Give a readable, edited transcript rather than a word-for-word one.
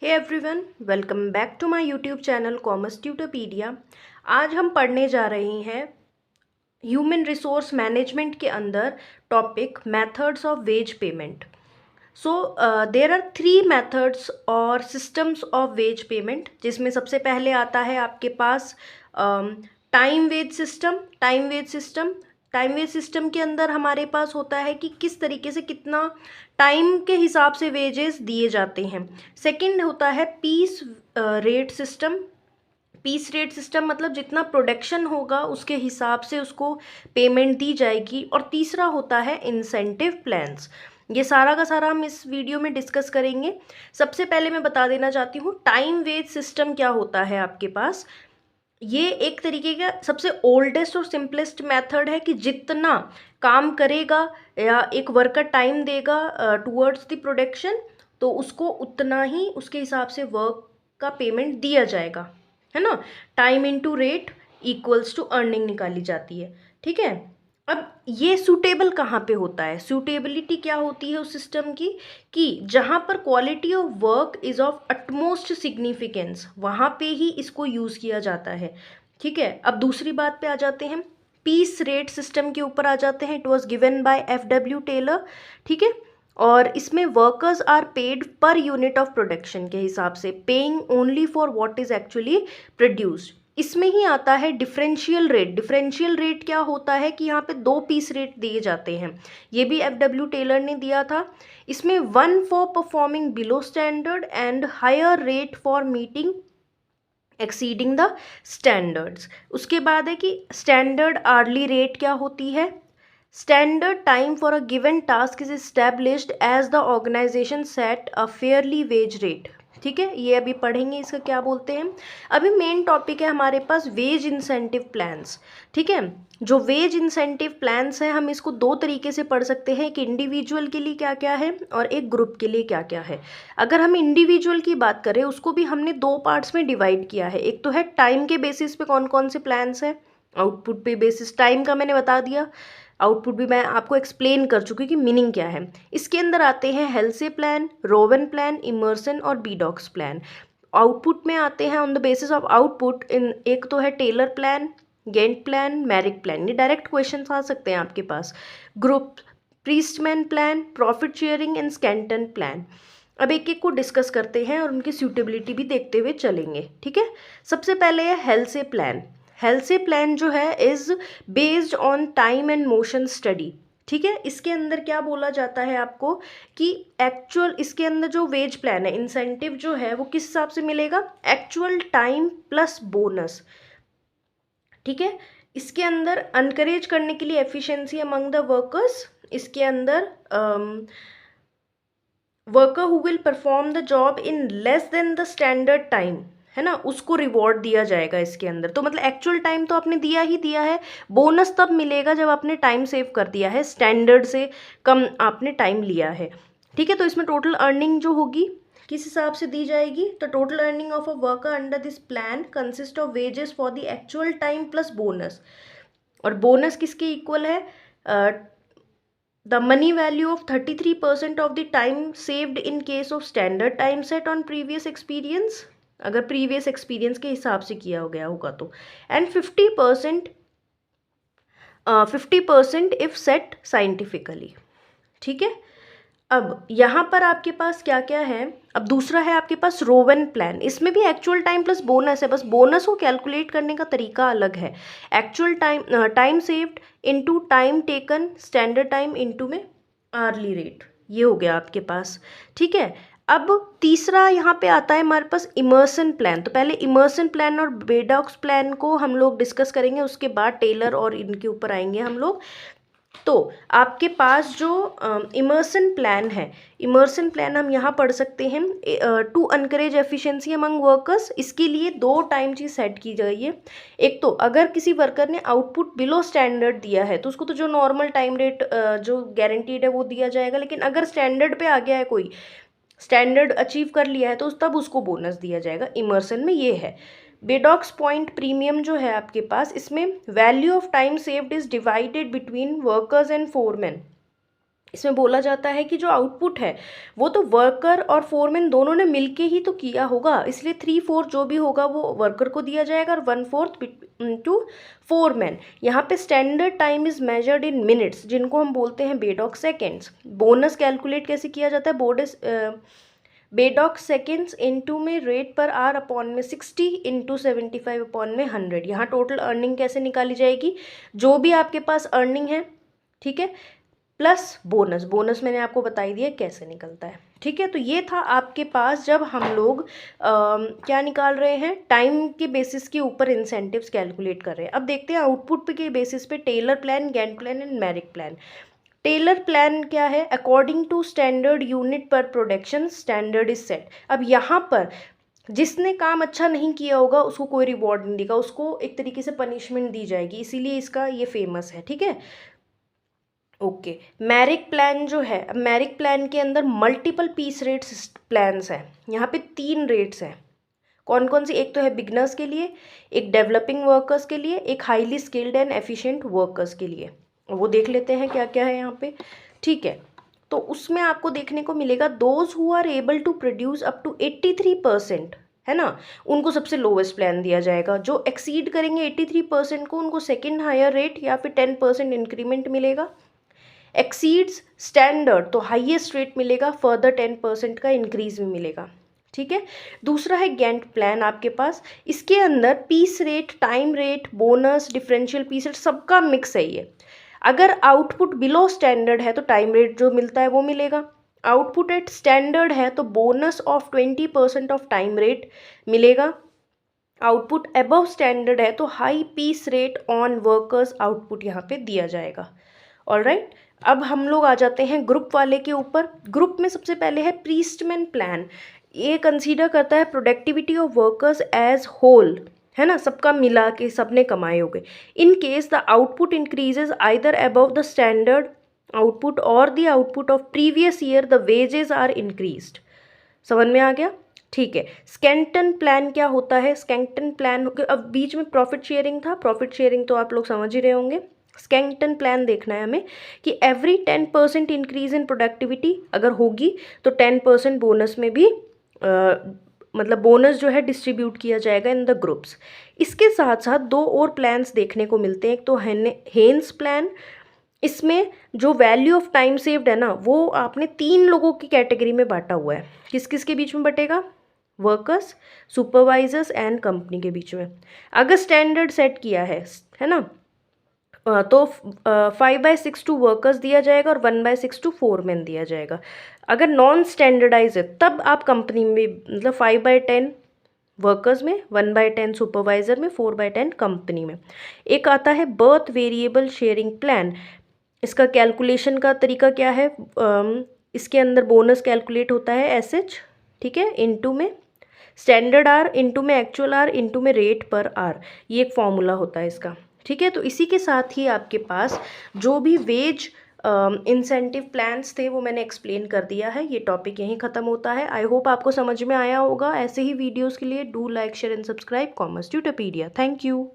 Hey everyone, welcome back to my YouTube channel commerce Tutopedia. आज हम पढ़ने जा रहे हैं ह्यूमन रिसोर्स मैनेजमेंट के अंदर topic methods of wage payment. So there are 3 methods और सिस्टम्स ऑफ वेज पेमेंट, जिसमें सबसे पहले आता है आपके पास time wage system. Time wage system के अंदर हमारे पास होता है कि किस तरीके से कितना टाइम के हिसाब से वेजेस दिए जाते हैं। सेकंड होता है piece rate system. Piece rate system मतलब जितना प्रोडक्शन होगा उसके हिसाब से उसको पेमेंट दी जाएगी। और तीसरा होता है इंसेंटिव प्लान्स। ये सारा का सारा हम इस वीडियो में डिस्कस करेंगे। सबसे पहले मैं बता देना चाहती हूँ टाइम वेज सिस्टम क्या होता है आपके पास। ये एक तरीके का सबसे ओल्डेस्ट और सिंपलेस्ट मेथड है कि जितना काम करेगा या एक वर्कर टाइम देगा टुवर्ड्स द प्रोडक्शन, तो उसको उतना ही उसके हिसाब से वर्क का पेमेंट दिया जाएगा, है ना। Time into rate equals to earning निकाली जाती है, ठीक है। अब ये सूटेबल कहाँ पे होता है, सूटेबिलिटी क्या होती है उस सिस्टम की कि जहाँ पर quality of work is of utmost significance, वहाँ पे ही इसको यूज़ किया जाता है, ठीक है। अब दूसरी बात पे आ जाते हैं, पीस रेट सिस्टम के ऊपर आ जाते हैं। It was given by FW Taylor, ठीक है। और इसमें workers are paid per unit of production के हिसाब से, paying only for what is actually produced. इसमें ही आता है डिफरेंशियल रेट। डिफरेंशियल रेट क्या होता है कि यहाँ पे 2 पीस रेट दिए जाते हैं, ये भी FW टेलर ने दिया था। इसमें 1 for performing below standard and higher rate for meeting exceeding the standards. उसके बाद है कि स्टैंडर्ड आर्ली रेट क्या होती है। Standard time for a given task is established as the organisation set a fairly wage rate, ठीक है। ये अभी पढ़ेंगे इसका क्या बोलते हैं। अभी मेन टॉपिक है हमारे पास वेज इंसेंटिव प्लान्स, ठीक है। जो वेज इंसेंटिव प्लान्स है हम इसको 2 तरीके से पढ़ सकते हैं, एक इंडिविजुअल के लिए क्या क्या है और एक ग्रुप के लिए क्या क्या है। अगर हम इंडिविजुअल की बात करें उसको भी हमने 2 पार्ट्स में डिवाइड किया है। एक तो है टाइम के बेसिस पे कौन कौन से प्लान्स है, आउटपुट पे बेसिस। टाइम का मैंने बता दिया, आउटपुट भी मैं आपको एक्सप्लेन कर चुकी कि मीनिंग क्या है। इसके अंदर आते हैं Halsey plan, Rowan plan, Emerson और बीडॉक्स प्लान। आउटपुट में आते हैं on the basis of output in, एक तो है Taylor plan, Gantt plan, Merrick plan. ये डायरेक्ट क्वेश्चन आ सकते हैं आपके पास। Group Priestman plan, profit sharing and Scanlon plan. अब एक एक को डिस्कस करते हैं और उनकी सूटेबिलिटी भी देखते हुए चलेंगे, ठीक है। सबसे पहले है हेल्से प्लान। हेल्से प्लान जो है is based on time and motion study, ठीक है। इसके अंदर क्या बोला जाता है आपको कि एक्चुअल, इसके अंदर जो वेज प्लान है, इंसेंटिव जो है वो किस हिसाब से मिलेगा, एक्चुअल टाइम प्लस बोनस, ठीक है। इसके अंदर अनकरेज करने के लिए एफिशिएंसी अमंग द वर्कर्स, इसके अंदर worker who will perform the job in less than the standard time, है ना, उसको रिवॉर्ड दिया जाएगा इसके अंदर। तो मतलब एक्चुअल टाइम तो आपने दिया ही दिया है, बोनस तब मिलेगा जब आपने टाइम सेव कर दिया है, स्टैंडर्ड से कम आपने टाइम लिया है, ठीक है। तो इसमें टोटल अर्निंग जो होगी किस हिसाब से दी जाएगी, तो total earning of a worker under this plan consist of wages for the actual time plus bonus. और बोनस किसके इक्वल है, the money value of 33% of the time saved in case of standard time set on previous experience, अगर previous experience के हिसाब से किया हो गया होगा तो, and 50% if set scientifically, ठीक है। अब यहाँ पर आपके पास क्या क्या है, अब दूसरा है आपके पास रोवन प्लान। इसमें भी एक्चुअल टाइम प्लस बोनस है, बस बोनस को कैलकुलेट करने का तरीका अलग है। Actual time saved into time taken, standard time into में आर्ली रेट, ये हो गया आपके पास, ठीक है। अब तीसरा यहाँ पे आता है हमारे पास इमर्सन प्लान। तो पहले इमर्सन प्लान और बेडॉक्स प्लान को हम लोग डिस्कस करेंगे, उसके बाद टेलर और इनके ऊपर आएंगे हम लोग। तो आपके पास जो इमर्सन प्लान है, इमर्सन प्लान हम यहाँ पढ़ सकते हैं to encourage efficiency among workers. इसके लिए 2 टाइम चीज सेट की गई है। एक तो अगर किसी वर्कर ने आउटपुट बिलो स्टैंडर्ड दिया है तो उसको तो जो नॉर्मल टाइम रेट जो गारंटीड है वो दिया जाएगा, लेकिन अगर स्टैंडर्ड पे आ गया है, कोई स्टैंडर्ड अचीव कर लिया है, तो तब उसको बोनस दिया जाएगा। इमर्सन में ये है। बेडॉक्स पॉइंट प्रीमियम जो है आपके पास, इसमें value of time saved is divided between workers and foreman. इसमें बोला जाता है कि जो आउटपुट है वो तो वर्कर और फोरमैन दोनों ने मिलके ही तो किया होगा, इसलिए 3/4 जो भी होगा वो वर्कर को दिया जाएगा और 1/4 टू फोरमैन। यहाँ पे standard time is measured in minutes, जिनको हम बोलते हैं बेडॉक सेकेंड्स। बोनस कैलकुलेट कैसे किया जाता है? बेडॉक सेकेंड्स इनटू में रेट पर आर अपॉन में 60 इंटू 75 अपॉन में 100। यहाँ टोटल अर्निंग कैसे निकाली जाएगी? जो भी आपके पास अर्निंग है, ठीक है, प्लस बोनस। बोनस मैंने आपको बता ही दिया कैसे निकलता है, ठीक है। तो ये था आपके पास जब हम लोग क्या निकाल रहे हैं, टाइम के बेसिस के ऊपर इंसेंटिव्स कैलकुलेट कर रहे हैं। अब देखते हैं आउटपुट के बेसिस पे Taylor plan, Gantt plan and merit plan. Taylor plan क्या है? According to standard unit per production standard is set. अब यहाँ पर जिसने काम अच्छा नहीं किया होगा उसको कोई रिवॉर्ड नहीं देगा, उसको एक तरीके से पनिशमेंट दी जाएगी, इसीलिए इसका ये फेमस है, ठीक है। ओके, मैरिक प्लान जो है, मैरिक प्लान के अंदर मल्टीपल पीस रेट्स प्लान्स हैं। यहाँ पे 3 रेट्स हैं। कौन कौन सी? एक तो है बिगनर्स के लिए, एक डेवलपिंग वर्कर्स के लिए, एक highly skilled and efficient workers के लिए। वो देख लेते हैं क्या क्या है यहाँ पे, ठीक है। तो उसमें आपको देखने को मिलेगा those who are able to produce up to 83%, है ना, उनको सबसे लोवेस्ट प्लान दिया जाएगा। जो एक्सीड करेंगे 83% को, उनको सेकेंड हायर रेट या फिर 10% इंक्रीमेंट मिलेगा। एक्सीड्स स्टैंडर्ड तो हाईएस्ट रेट मिलेगा, फर्दर 10% का इंक्रीज भी मिलेगा, ठीक है। दूसरा है गैंट प्लान आपके पास, इसके अंदर piece rate, time rate, bonus, differential piece rate सबका मिक्स है ये। अगर आउटपुट बिलो स्टैंडर्ड है तो टाइम रेट जो मिलता है वो मिलेगा। आउटपुट एट स्टैंडर्ड है तो bonus of 20% of time rate मिलेगा। आउटपुट अबव स्टैंडर्ड है तो high piece rate on workers output यहाँ पे दिया जाएगा। ऑलराइट, अब हम लोग आ जाते हैं ग्रुप वाले के ऊपर। ग्रुप में सबसे पहले है प्रीस्टमैन प्लान। ये कंसीडर करता है productivity of workers as whole, है ना, सबका मिला के सबने कमाए होंगे। In case the output increases either above the standard output और the output of previous year, the wages are increased. समझ में आ गया, ठीक है। स्कैंटन प्लान क्या होता है? स्कैंटन प्लान, अब बीच में प्रॉफिट शेयरिंग था, प्रॉफिट शेयरिंग तो आप लोग समझ ही रहे होंगे। स्कैंटन प्लान देखना है हमें कि एवरी 10% इंक्रीज इन प्रोडक्टिविटी अगर होगी तो 10% बोनस में भी मतलब बोनस जो है डिस्ट्रीब्यूट किया जाएगा इन द ग्रुप्स। इसके साथ साथ 2 और प्लान्स देखने को मिलते हैं। एक तो हेन्स प्लान, इसमें जो वैल्यू ऑफ टाइम सेव्ड है ना वो आपने 3 लोगों की कैटेगरी में बांटा हुआ है। किस किस के बीच में बटेगा? वर्कर्स, सुपरवाइजर्स एंड कंपनी के बीच में। अगर स्टैंडर्ड सेट किया है ना, तो 5/6 टू वर्कर्स दिया जाएगा और 1/6 टू फोरमैन दिया जाएगा। अगर नॉन स्टैंडर्डाइज है तब आप कंपनी में मतलब 5/10 वर्कर्स में, 1/10 सुपरवाइजर में, 4/10 कंपनी में। एक आता है बर्थ वेरिएबल शेयरिंग प्लान। इसका कैलकुलेशन का तरीका क्या है? इसके अंदर बोनस कैलकुलेट होता है SH, ठीक है, इनटू में स्टैंडर्ड आर, इनटू में एक्चुअल आर, इनटू में रेट पर आर। ये एक फॉर्मूला होता है इसका, ठीक है। तो इसी के साथ ही आपके पास जो भी वेज इंसेंटिव प्लान्स थे वो मैंने एक्सप्लेन कर दिया है। ये टॉपिक यहीं ख़त्म होता है। आई होप आपको समझ में आया होगा। ऐसे ही वीडियोस के लिए do like, share and subscribe commerce Tutopedia. Thank you.